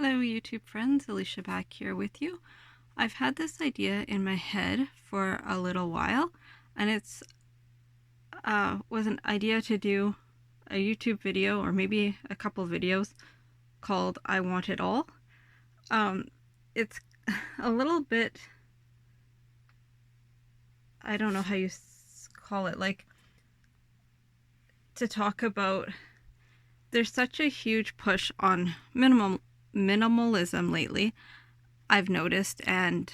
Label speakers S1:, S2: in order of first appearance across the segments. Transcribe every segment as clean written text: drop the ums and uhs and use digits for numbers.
S1: Hello YouTube friends, Alicia back here with you. I've had this idea in my head for a little while, and it's was an idea to do a YouTube video or maybe a couple videos called I Want It All. It's a little bit, I don't know how you call it, like to talk about, there's such a huge push on minimalism lately, I've noticed, and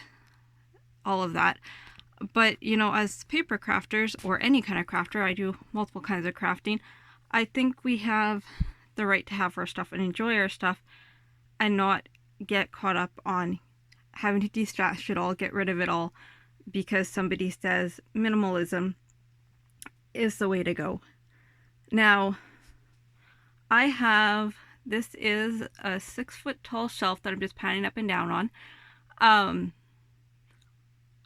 S1: all of that. But, you know, as paper crafters, or any kind of crafter, I do multiple kinds of crafting, I think we have the right to have our stuff and enjoy our stuff and not get caught up on having to de-stash it all, get rid of it all, because somebody says minimalism is the way to go. Now, this is a 6-foot tall shelf that I'm just panning up and down on.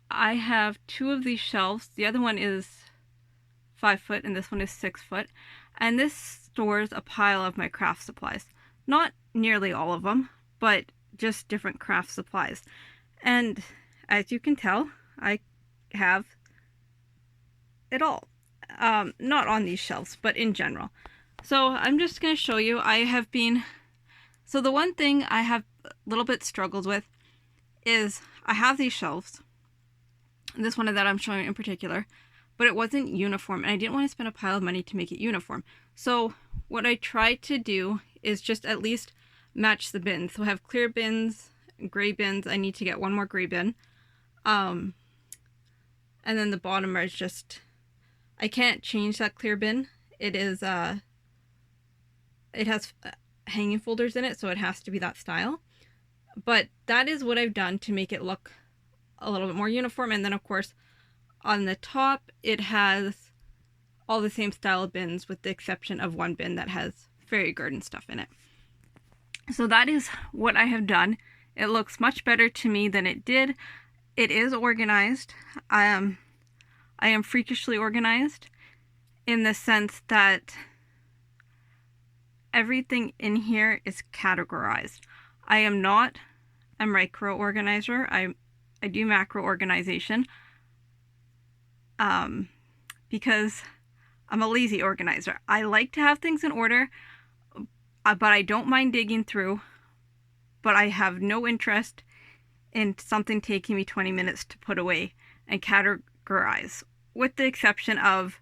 S1: I have two of these shelves. The other one is 5 foot and this one is 6 foot. And this stores a pile of my craft supplies. Not nearly all of them, but just different craft supplies. And as you can tell, I have it all. Not on these shelves, but in general. So I'm just going to show you, so the one thing I have a little bit struggled with is I have these shelves, this one that I'm showing in particular, but it wasn't uniform and I didn't want to spend a pile of money to make it uniform. So what I tried to do is just at least match the bins. So I have clear bins, gray bins. I need to get one more gray bin. And then the bottom is just, I can't change that clear bin. It is, it has hanging folders in it, so it has to be that style. But that is what I've done to make it look a little bit more uniform. And then of course on the top it has all the same style of bins with the exception of one bin that has fairy garden stuff in it. So that is what I have done. It looks much better to me than it did. It is organized. I am freakishly organized in the sense that everything in here is categorized. I am not a micro organizer. I do macro organization because I'm a lazy organizer. I like to have things in order, but I don't mind digging through, but I have no interest in something taking me 20 minutes to put away and categorize, with the exception of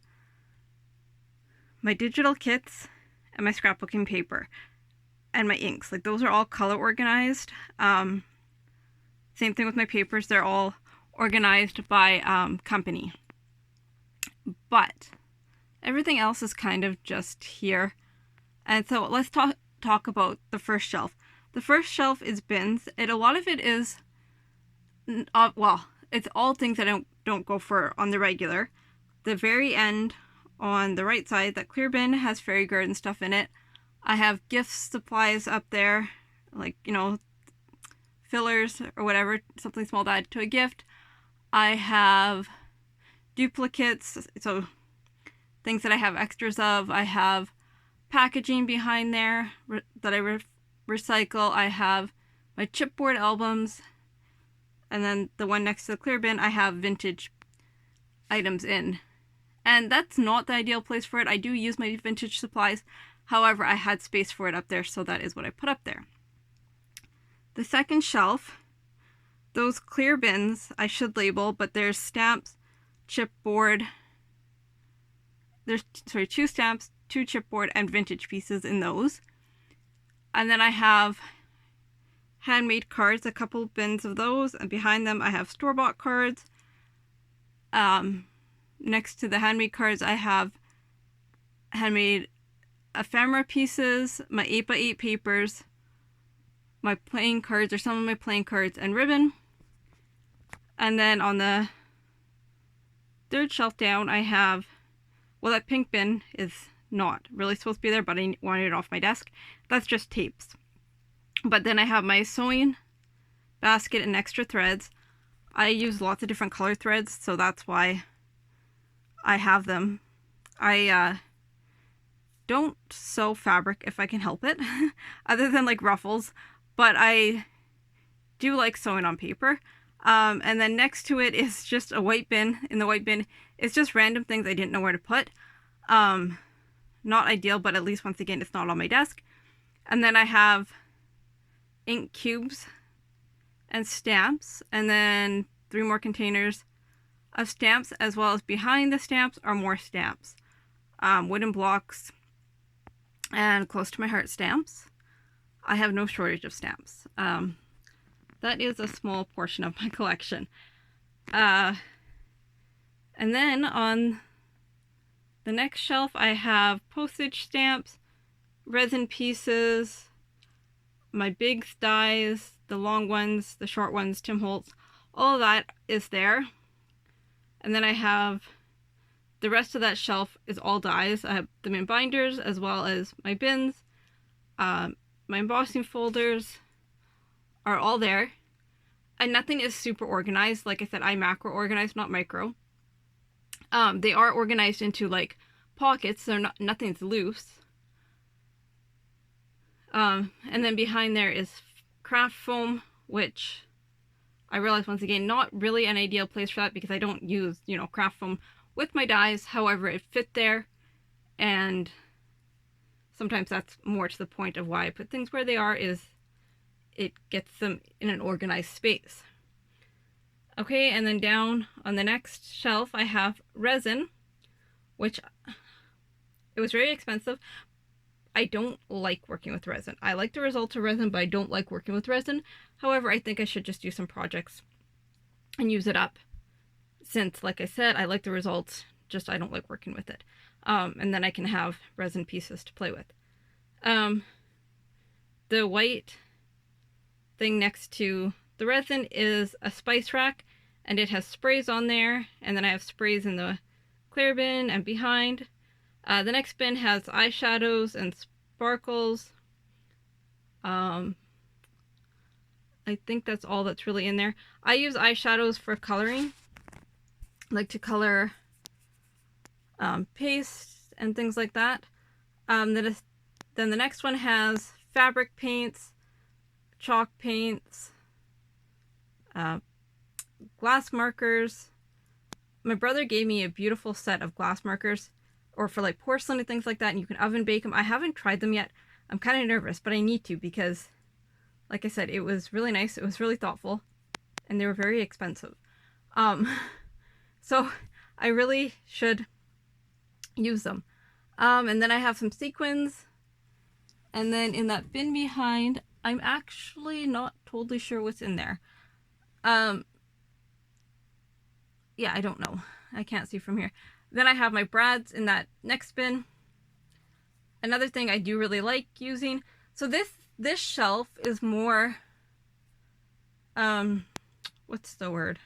S1: my digital kits and my scrapbooking paper and my inks. Like, those are all color organized. Same thing with my papers. They're all organized by company. But everything else is kind of just here. And so let's talk about the first shelf. The first shelf is bins. A lot of it is, it's all things that I don't go for on the regular. The very end, on the right side, that clear bin has fairy garden stuff in it. I have gift supplies up there, like, you know, fillers or whatever, something small to add to a gift. I have duplicates, so things that I have extras of. I have packaging behind there that I recycle. I have my chipboard albums, and then the one next to the clear bin I have vintage items in. And that's not the ideal place for it. I do use my vintage supplies. However, I had space for it up there, so that is what I put up there. The second shelf, those clear bins I should label, but there's stamps, chipboard. There's, 2 stamps, 2 chipboard, and vintage pieces in those. And then I have handmade cards, a couple bins of those, and behind them I have store-bought cards. Next to the handmade cards, I have handmade ephemera pieces, my 8x8 papers, my playing cards, or some of my playing cards, and ribbon. And then on the third shelf down, I have, well, that pink bin is not really supposed to be there, but I wanted it off my desk. That's just tapes. But then I have my sewing basket and extra threads. I use lots of different color threads, so that's why I have them. I don't sew fabric if I can help it, other than like ruffles. but I do like sewing on paper. And then next to it is just a white bin. In the white bin, it's just random things I didn't know where to put. Not ideal, but at least once again, it's not on my desk. And then I have ink cubes and stamps, and then 3 more containers of stamps, as well as behind the stamps are more stamps. Wooden blocks and close to my heart stamps. I have no shortage of stamps. That is a small portion of my collection. And then on the next shelf, I have postage stamps, resin pieces, my big dies, the long ones, the short ones, Tim Holtz, all of that is there. And then I have the rest of that shelf is all dies. I have them in binders, as well as my bins. My embossing folders are all there. And nothing is super organized. Like I said, I macro organize, not micro. They are organized into like pockets. They're not, nothing's loose. And then behind there is craft foam, which I realize once again, not really an ideal place for that because I don't use, craft foam with my dies. However, it fit there, and sometimes that's more to the point of why I put things where they are, is it gets them in an organized space. Okay, and then down on the next shelf I have resin, which it was very expensive. I don't like working with resin. I like the results of resin, but I don't like working with resin. However, I think I should just do some projects and use it up, since, like I said, I like the results, just I don't like working with it. And then I can have resin pieces to play with. The white thing next to the resin is a spice rack, and it has sprays on there, and then I have sprays in the clear bin and behind. The next bin has eyeshadows and sparkles. I think that's all that's really in there. I use eyeshadows for coloring, like to color paste and things like that. Then the next one has fabric paints, chalk paints, glass markers. My brother gave me a beautiful set of glass markers, or for like porcelain and things like that, and you can oven bake them. I haven't tried them yet. I'm kind of nervous, but I need to, because like I said, it was really nice. It was really thoughtful, and they were very expensive. So I really should use them. And then I have some sequins, and then in that bin behind, I'm actually not totally sure what's in there. Yeah, I don't know. I can't see from here. Then I have my brads in that next bin. Another thing I do really like using, so this shelf is more, what's the word?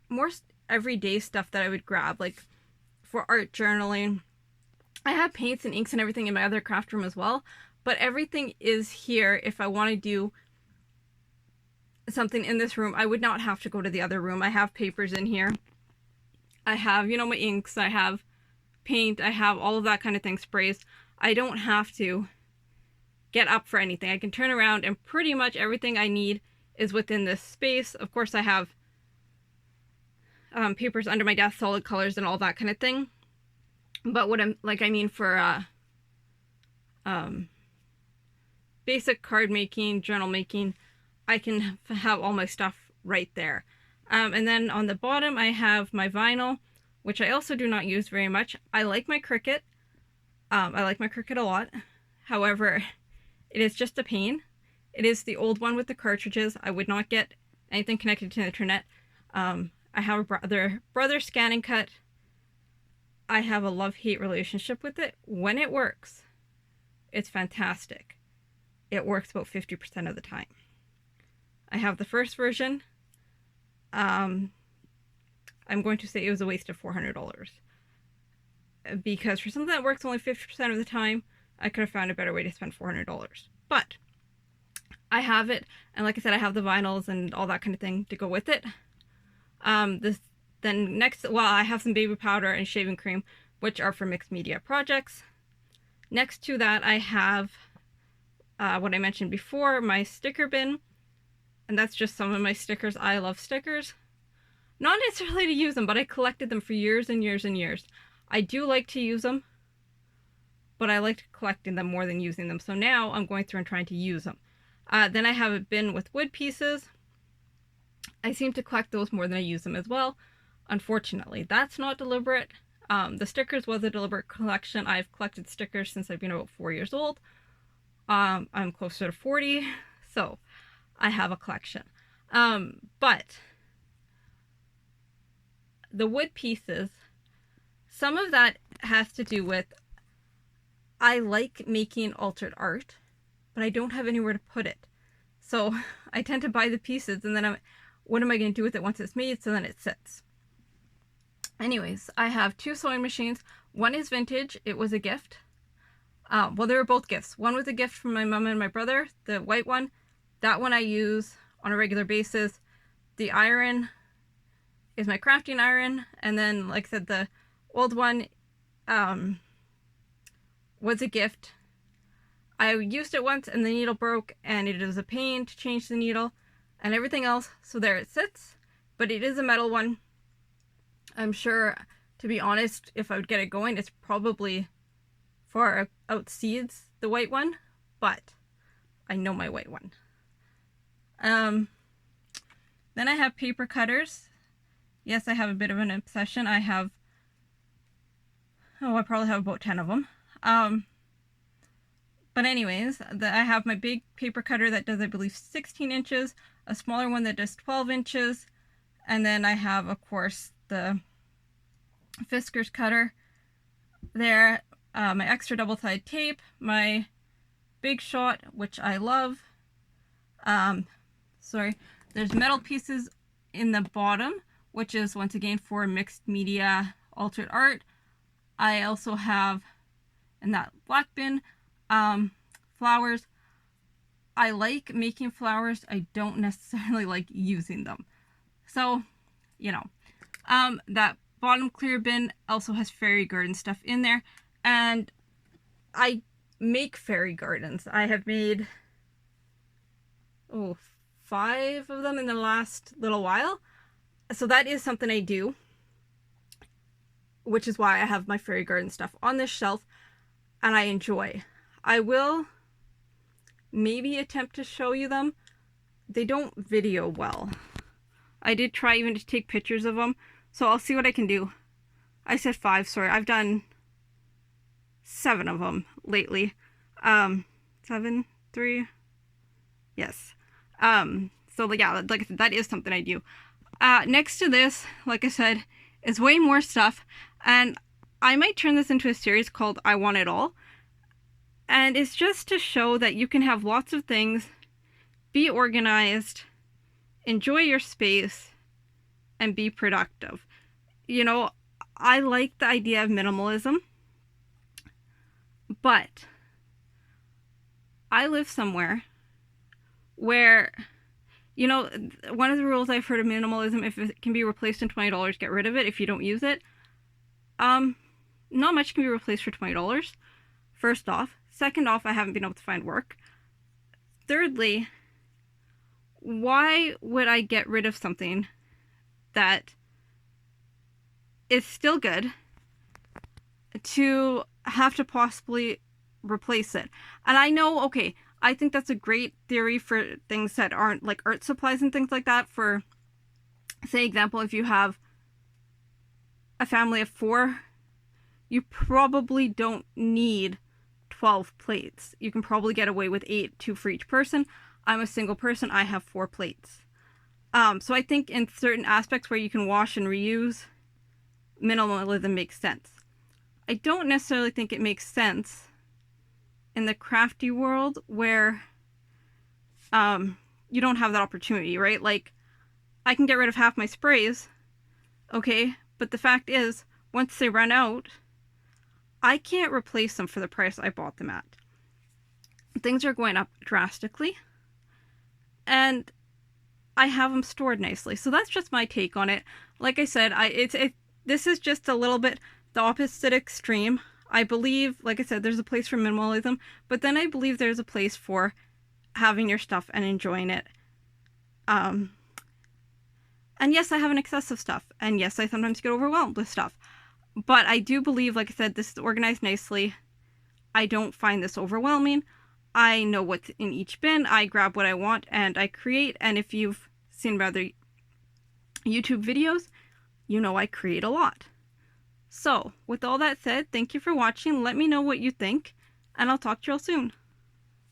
S1: More everyday stuff that I would grab, like for art journaling. I have paints and inks and everything in my other craft room as well, but everything is here. If I want to do something in this room, I would not have to go to the other room. I have papers in here. I have, my inks, I have paint, I have all of that kind of thing, sprays. I don't have to get up for anything. I can turn around and pretty much everything I need is within this space. Of course, I have papers under my desk, solid colors and all that kind of thing. But what I mean for basic card making, journal making, I can have all my stuff right there. And then on the bottom, I have my vinyl, which I also do not use very much. I like my Cricut. I like my Cricut a lot. However, it is just a pain. It is the old one with the cartridges. I would not get anything connected to the internet. I have a brother scanning cut. I have a love-hate relationship with it. When it works, it's fantastic. It works about 50% of the time. I have the first version. I'm going to say it was a waste of $400. Because for something that works only 50% of the time, I could have found a better way to spend $400. But I have it, and like I said, I have the vinyls and all that kind of thing to go with it. Then next, well, I have some baby powder and shaving cream. which are for mixed media projects. Next to that, I have what I mentioned before, my sticker bin, and that's just some of my stickers. I love stickers. Not necessarily to use them, but I collected them for years and years and years. I do like to use them, but I like collecting them more than using them. So now I'm going through and trying to use them. Then I have a bin with wood pieces. I seem to collect those more than I use them as well. Unfortunately, that's not deliberate. The stickers was a deliberate collection. I've collected stickers since I've been about 4 years old. I'm closer to 40, so I have a collection. But the wood pieces, some of that has to do with I like making altered art, but I don't have anywhere to put it. So I tend to buy the pieces, and then what am I going to do with it once it's made? So then it sits. Anyways, I have 2 sewing machines. One is vintage. It was a gift. Well, they were both gifts. One was a gift from my mom and my brother, the white one. That one I use on a regular basis. The iron is my crafting iron. And then, like I said, the old one was a gift. I used it once and the needle broke, and it is a pain to change the needle and everything else. So there it sits. But it is a metal one. I'm sure, to be honest, if I would get it going, it's probably far outseeds the white one, but I know my white one. Then I have paper cutters. Yes, I have a bit of an obsession. I probably have about 10 of them. But anyways, I have my big paper cutter that does, I believe, 16 inches, a smaller one that does 12 inches, and then I have, of course, the Fiskars cutter there, my extra double-sided tape, my Big Shot, which I love. There's metal pieces in the bottom, which is once again for mixed media altered art. I also have in that black bin flowers. I like making flowers. I don't necessarily like using them. So, that bottom clear bin also has fairy garden stuff in there, and I make fairy gardens. I have made 5 of them in the last little while, so that is something I do, which is why I have my fairy garden stuff on this shelf, and I enjoy. I will maybe attempt to show you them. They don't video well. I did try even to take pictures of them, so I'll see what I can do. I said 5, sorry. I've done 7 of them lately. 7, 3, yes. So yeah, like I said, that is something I do. Next to this, like I said, is way more stuff, and I might turn this into a series called I Want It All. And it's just to show that you can have lots of things, be organized, enjoy your space, and be productive. I like the idea of minimalism, but I live somewhere where, one of the rules I've heard of minimalism, if it can be replaced in $20, get rid of it if you don't use it. Not much can be replaced for $20, first off. Second off, I haven't been able to find work. Thirdly, why would I get rid of something that is still good to have to possibly replace it? And I know, I think that's a great theory for things that aren't like art supplies and things like that. For, say, example, if you have a family of 4, you probably don't need 12 plates. You can probably get away with 8, 2 for each person. I'm a single person. I have 4 plates. So I think in certain aspects where you can wash and reuse, minimalism makes sense. I don't necessarily think it makes sense in the crafty world where you don't have that opportunity, right? Like, I can get rid of half my sprays, but the fact is, once they run out, I can't replace them for the price I bought them at. Things are going up drastically, and I have them stored nicely. So that's just my take on it. Like I said, this is just a little bit the opposite extreme. I believe, like I said, there's a place for minimalism, but then I believe there's a place for having your stuff and enjoying it. And yes, I have an excess of stuff, and yes, I sometimes get overwhelmed with stuff. But I do believe, like I said, this is organized nicely. I don't find this overwhelming. I know what's in each bin. I grab what I want and I create. And if you've seen my other YouTube videos, you know I create a lot. So, with all that said, thank you for watching. Let me know what you think, and I'll talk to you all soon.